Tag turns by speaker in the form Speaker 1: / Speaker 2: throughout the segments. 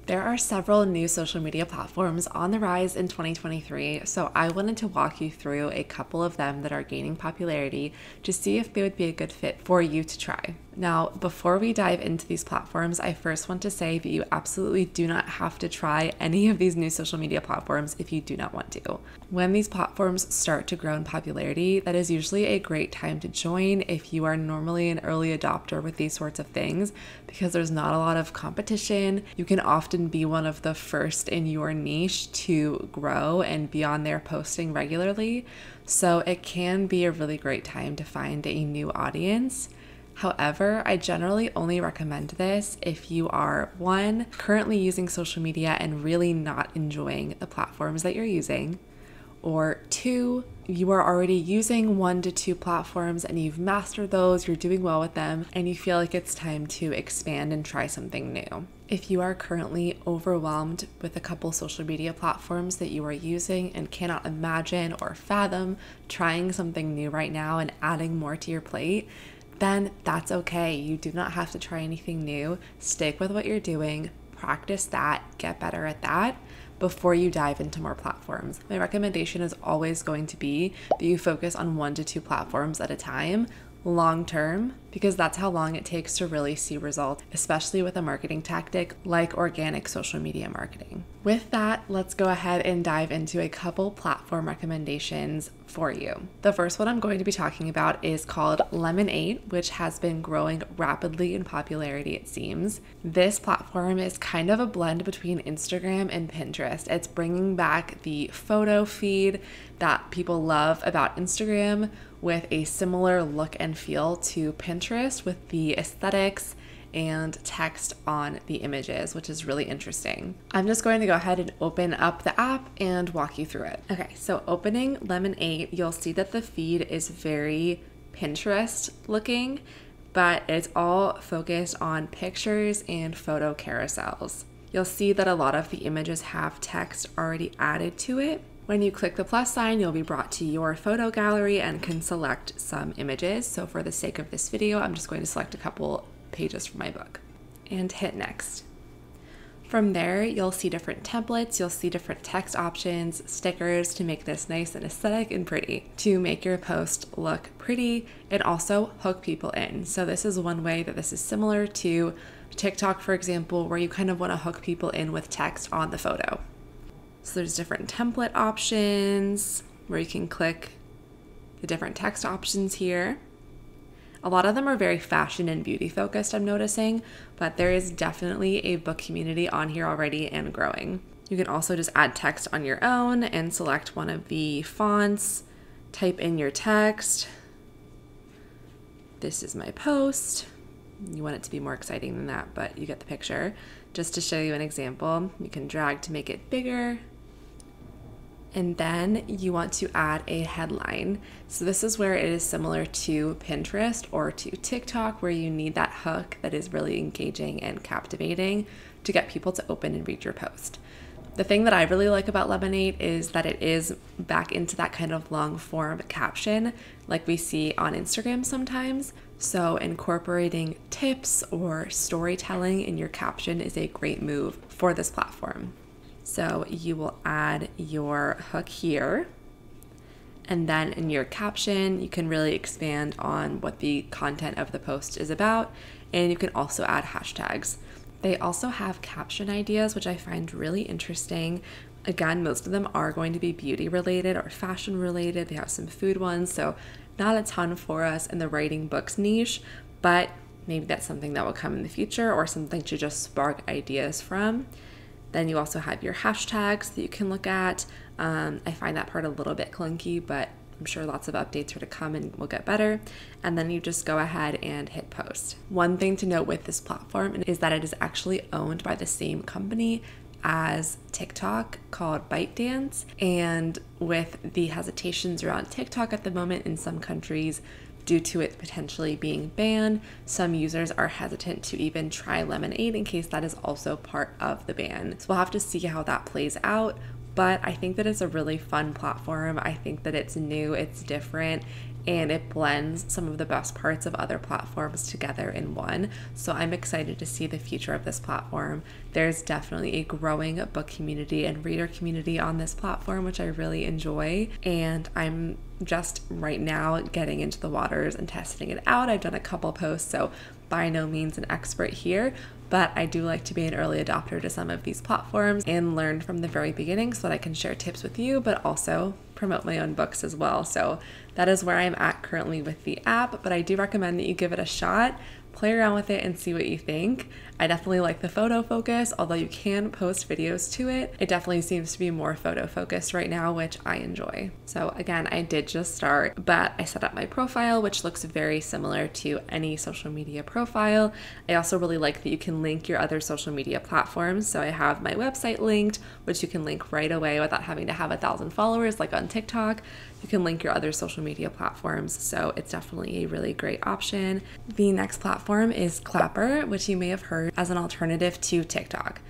Speaker 1: There are several new social media platforms on the rise in 2023, so I wanted to walk you through a couple of them that are gaining popularity to see if they would be a good fit for you to try. Now, before we dive into these platforms, I first want to say that you absolutely do not have to try any of these new social media platforms if you do not want to. When these platforms start to grow in popularity, that is usually a great time to join if you are normally an early adopter with these sorts of things, because there's not a lot of competition. You can often be one of the first in your niche to grow and be on there posting regularly. So it can be a really great time to find a new audience. However, I generally only recommend this if you are, one, currently using social media and really not enjoying the platforms that you're using, or two, you are already using 1 to 2 platforms and you've mastered those, you're doing well with them, and you feel like it's time to expand and try something new. If you are currently overwhelmed with a couple social media platforms that you are using and cannot imagine or fathom trying something new right now and adding more to your plate, then that's okay. You do not have to try anything new. Stick with what you're doing, practice that, get better at that before you dive into more platforms. My recommendation is always going to be that you focus on 1 to 2 platforms at a time, long term, because that's how long it takes to really see results, especially with a marketing tactic like organic social media marketing. With that, let's go ahead and dive into a couple platform recommendations for you. The first one I'm going to be talking about is called Lemon8, which has been growing rapidly in popularity, it seems. This platform is kind of a blend between Instagram and Pinterest. It's bringing back the photo feed that people love about Instagram with a similar look and feel to Pinterest with the aesthetics and text on the images, which is really interesting. I'm just going to go ahead and open up the app and walk you through it. Okay, so opening Lemon8, you'll see that the feed is very Pinterest looking, but it's all focused on pictures and photo carousels. You'll see that a lot of the images have text already added to it. When you click the plus sign, you'll be brought to your photo gallery and can select some images. So for the sake of this video, I'm just going to select a couple pages from my book and hit next. From there, you'll see different templates, you'll see different text options, stickers to make this nice and aesthetic and pretty, to make your post look pretty and also hook people in. So this is one way that this is similar to TikTok, for example, where you kind of want to hook people in with text on the photo. So there's different template options where you can click the different text options here. A lot of them are very fashion and beauty focused, I'm noticing, but there is definitely a book community on here already and growing. You can also just add text on your own and select one of the fonts, type in your text. This is my post. You want it to be more exciting than that, but you get the picture. Just to show you an example, you can drag to make it bigger. And then you want to add a headline. So this is where it is similar to Pinterest or to TikTok, where you need that hook that is really engaging and captivating to get people to open and read your post. The thing that I really like about Lemon8 is that it is back into that kind of long form caption like we see on Instagram sometimes. So incorporating tips or storytelling in your caption is a great move for this platform. So you will add your hook here, and then in your caption, you can really expand on what the content of the post is about, and you can also add hashtags. They also have caption ideas, which I find really interesting. Again, most of them are going to be beauty related or fashion related. They have some food ones, so not a ton for us in the writing books niche, but maybe that's something that will come in the future or something to just spark ideas from. Then you also have your hashtags that you can look at. I find that part a little bit clunky, but I'm sure lots of updates are to come and will get better. And then you just go ahead and hit post. One thing to note with this platform is that it is actually owned by the same company as TikTok called ByteDance. And with the hesitations around TikTok at the moment in some countries, due to it potentially being banned, some users are hesitant to even try Lemon8 in case that is also part of the ban. So we'll have to see how that plays out, but I think that it's a really fun platform. I think that it's new, it's different, and it blends some of the best parts of other platforms together in one. So I'm excited to see the future of this platform. There's definitely a growing book community and reader community on this platform, which I really enjoy, and I'm just right now getting into the waters and testing it out. I've done a couple posts, so by no means an expert here, but I do like to be an early adopter to some of these platforms and learn from the very beginning so that I can share tips with you, but also promote my own books as well. So that is where I'm at currently with the app, but I do recommend that you give it a shot. Play around with it and see what you think. I definitely like the photo focus, although you can post videos to it. It definitely seems to be more photo focused right now, which I enjoy. So again, I did just start, but I set up my profile, which looks very similar to any social media profile. I also really like that you can link your other social media platforms. So I have my website linked, which you can link right away without having to have 1,000 followers like on TikTok. You can link your other social media platforms, so it's definitely a really great option. The next platform is Clapper, which you may have heard as an alternative to TikTok.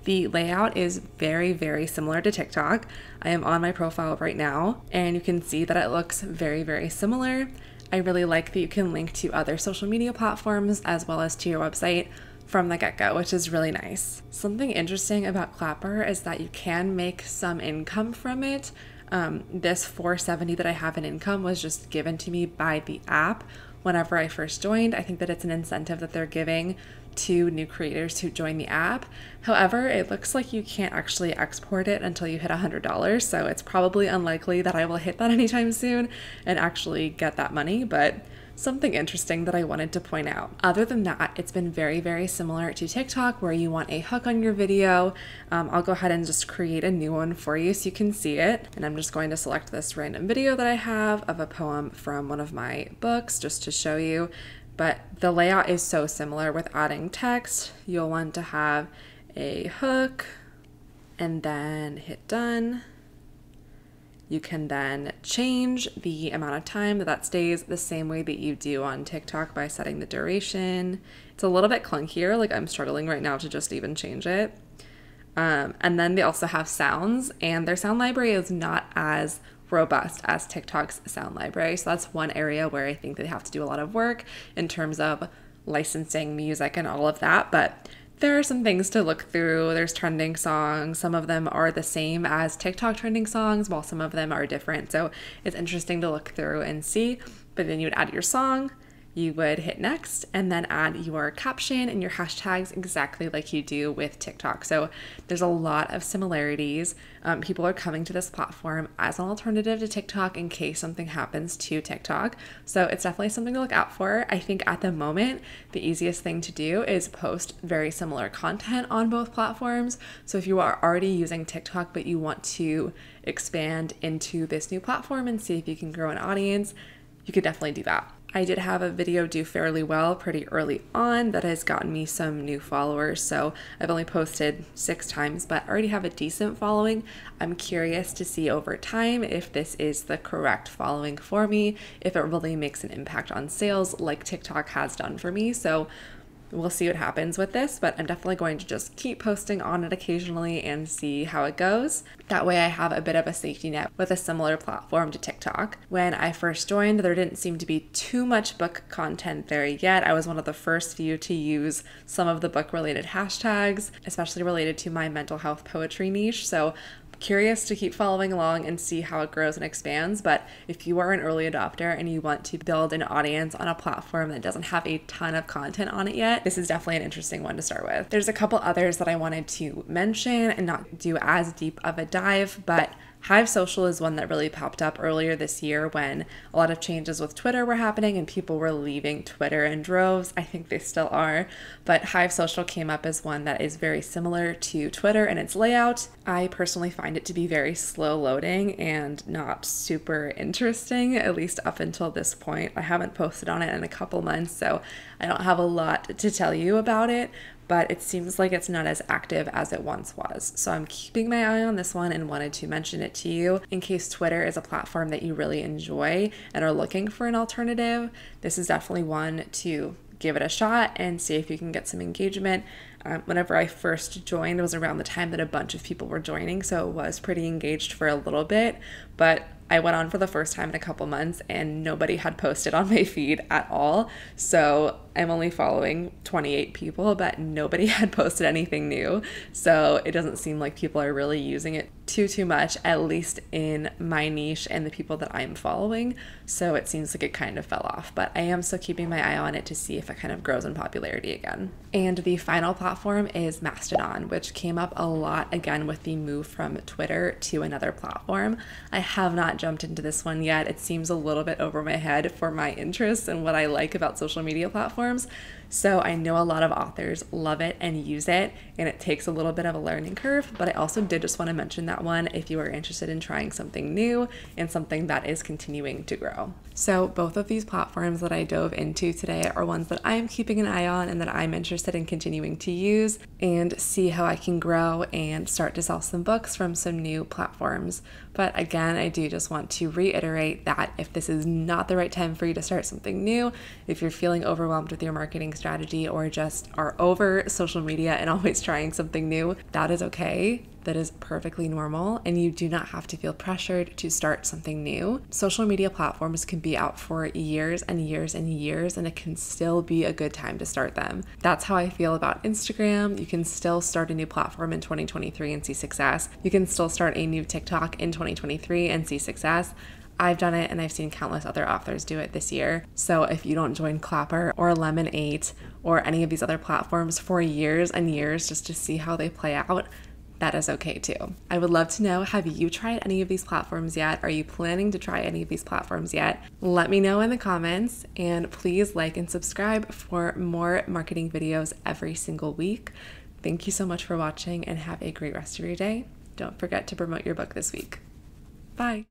Speaker 1: The layout is very, very similar to TikTok. I am on my profile right now, and you can see that it looks very, very similar. I really like that you can link to other social media platforms as well as to your website from the get-go, which is really nice. Something interesting about Clapper is that you can make some income from it. This $4.70 that I have in income was just given to me by the app whenever I first joined. I think that it's an incentive that they're giving to new creators who join the app. However, it looks like you can't actually export it until you hit $100, so it's probably unlikely that I will hit that anytime soon and actually get that money, but something interesting that I wanted to point out. Other than that, it's been very, very similar to TikTok, where you want a hook on your video. I'll go ahead and just create a new one for you so you can see it. And I'm just going to select this random video that I have of a poem from one of my books just to show you. But the layout is so similar with adding text. You'll want to have a hook and then hit done. You can then change the amount of time that stays the same way that you do on TikTok by setting the duration. It's a little bit clunkier, like I'm struggling right now to just even change it. And then they also have sounds, and their sound library is not as robust as TikTok's sound library. So that's one area where I think they have to do a lot of work in terms of licensing music and all of that. But there are some things to look through. There's trending songs. Some of them are the same as TikTok trending songs, while some of them are different. So it's interesting to look through and see. But then you would add your song, you would hit next, and then add your caption and your hashtags exactly like you do with TikTok. So there's a lot of similarities. People are coming to this platform as an alternative to TikTok in case something happens to TikTok. So it's definitely something to look out for. I think at the moment, the easiest thing to do is post very similar content on both platforms. So if you are already using TikTok, but you want to expand into this new platform and see if you can grow an audience, you could definitely do that. I did have a video do fairly well pretty early on that has gotten me some new followers. So I've only posted 6 times, but already have a decent following. I'm curious to see over time if this is the correct following for me, if it really makes an impact on sales like TikTok has done for me. So we'll see what happens with this, but I'm definitely going to just keep posting on it occasionally and see how it goes. That way I have a bit of a safety net with a similar platform to TikTok. When I first joined, there didn't seem to be too much book content there yet. I was one of the first few to use some of the book-related hashtags, especially related to my mental health poetry niche. So curious to keep following along and see how it grows and expands. But if you are an early adopter and you want to build an audience on a platform that doesn't have a ton of content on it yet, this is definitely an interesting one to start with. There's a couple others that I wanted to mention and not do as deep of a dive, but Hive Social is one that really popped up earlier this year when a lot of changes with Twitter were happening and people were leaving Twitter in droves. I think they still are, but Hive Social came up as one that is very similar to Twitter in its layout. I personally find it to be very slow loading and not super interesting, at least up until this point. I haven't posted on it in a couple months, so I don't have a lot to tell you about it, but it seems like it's not as active as it once was. So I'm keeping my eye on this one and wanted to mention it to you in case Twitter is a platform that you really enjoy and are looking for an alternative. This is definitely one to give it a shot and see if you can get some engagement. Whenever I first joined, it was around the time that a bunch of people were joining, so it was pretty engaged for a little bit, but I went on for the first time in a couple months and nobody had posted on my feed at all. So I'm only following 28 people, but nobody had posted anything new. So it doesn't seem like people are really using it too much, at least in my niche and the people that I'm following. So it seems like it kind of fell off, but I am still keeping my eye on it to see if it kind of grows in popularity again. And the final platform is Mastodon, which came up a lot again with the move from Twitter to another platform. I have not jumped into this one yet. It seems a little bit over my head for my interests and what I like about social media platforms. So I know a lot of authors love it and use it, and it takes a little bit of a learning curve, but I also did just want to mention that one if you are interested in trying something new and something that is continuing to grow. So both of these platforms that I dove into today are ones that I'm keeping an eye on and that I'm interested in continuing to use and see how I can grow and start to sell some books from some new platforms. But again, I do just want to reiterate that if this is not the right time for you to start something new, if you're feeling overwhelmed with your marketing strategy or just are over social media and always trying something new, that is okay. That is perfectly normal, and you do not have to feel pressured to start something new. Social media platforms can be out for years and years and years, and it can still be a good time to start them. That's how I feel about Instagram. You can still start a new platform in 2023 and see success. You can still start a new TikTok in 2023 and see success. I've done it, and I've seen countless other authors do it this year. So if you don't join Clapper or Lemon8 or any of these other platforms for years and years just to see how they play out, that is okay too. I would love to know, have you tried any of these platforms yet? Are you planning to try any of these platforms yet? Let me know in the comments, and please like and subscribe for more marketing videos every single week. Thank you so much for watching, and have a great rest of your day. Don't forget to promote your book this week. Bye.